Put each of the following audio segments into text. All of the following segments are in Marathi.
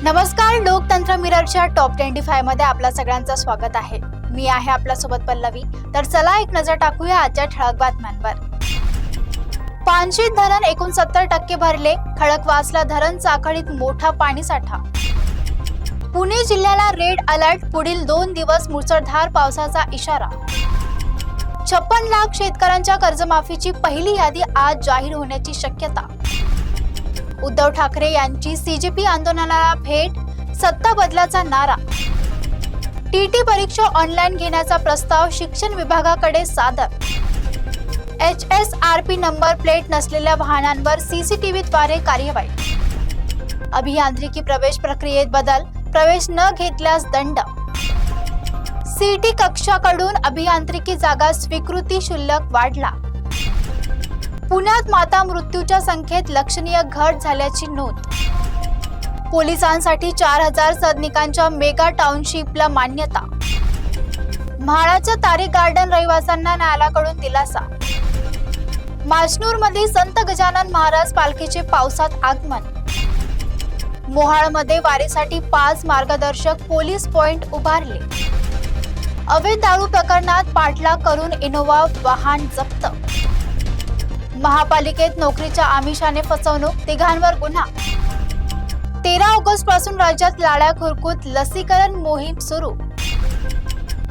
नमस्कार, लोकतंत्र मिररच्या टॉप 25 मध्ये आपल्या सगळ्यांचं स्वागत आहे। मी आहे आपल्या सोबत पल्लवी। तर चला एक नजर टाकूया आजच्या ठळक बातम्यांवर। पानशेत धरण 69% भरले, खडकवासला धरण साखळीत मोठा पाणीसाठा। पुणे जिल्ह्याला रेड अलर्ट, पुढील 2 दिवस मुसळधार पावसाचा इशारा। 56 लाख शेतकऱ्यांच्या कर्जमाफीची पहिली यादी आज जाहीर होण्याची शक्यता। उद्धव ठाकरे यांची सीजेपी आंदोलनाला भेट, सत्ता बदलाचा नारा। टीटी परीक्षा ऑनलाईन घेण्याचा प्रस्ताव शिक्षण विभागाकडे सादर। HSRP नंबर प्लेट नसलेल्या वाहनांवर सीसीटीव्हीद्वारे कार्यवाही। अभियांत्रिकी प्रवेश प्रक्रियेत बदल, प्रवेश न घेतल्यास दंड। सीटी कक्षाकडून अभियांत्रिकी जागा स्वीकृती शुल्क वाढला। पुण्यात माता मृत्यूच्या संख्येत लक्षणीय घट झाल्याची नोंद। पोलिसांसाठी 4000 सदनिकांच्या मेगा टाउनशिपला मान्यता। म्हाळाच्या तारे गार्डन रहिवाशांना न्यायालयाकडून दिलासा। माचनूरमध्ये संत गजानन महाराज पालखीचे पावसात आगमन। मोहाळमध्ये वारीसाठी 5 मार्गदर्शक पोलीस पॉइंट उभारले। अवैध दारू प्रकरणात पाठलाग करून इनोव्हा वाहन जप्त। महापालिकेत नोकरीच्या आमिषाने फसवणूक, तिघांवर गुन्हा। 13 ऑगस्ट पासून राज्यात लाळ्या खुरकूत लसीकरण मोहीम सुरू।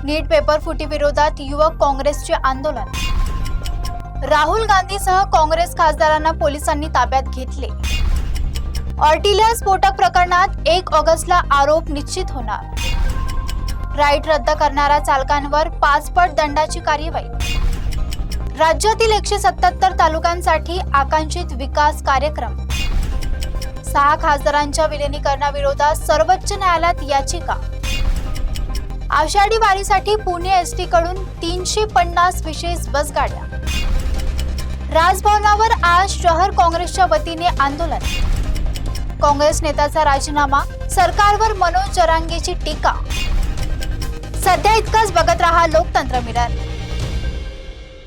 नीट पेपर फुटी विरोधात युवक काँग्रेसचे आंदोलन। राहुल गांधीसह काँग्रेस खासदारांना पोलिसांनी ताब्यात घेतले। ऑर्टिलिया स्फोटक प्रकरणात 1 ऑगस्टला आरोप निश्चित होणार। राईड रद्द करणाऱ्या चालकांवर 5 पट दंडाची कार्यवाही। राज्यातील 177 तालुक्यांसाठी आकांक्षित विकास कार्यक्रम। 6 खासदारांच्या विलिनीकरणाविरोधात सर्वोच्च न्यायालयात याचिका। आषाढी वारीसाठी पुणे एसटी कडून 350 विशेष बसगाड्या। राजभवनावर आज शहर काँग्रेसच्या वतीने आंदोलन। काँग्रेस नेत्याचा राजीनामा, सरकारवर मनोज जरांगेची टीका। सध्या इतकंच, बघत रहा लोकतंत्र मिरर।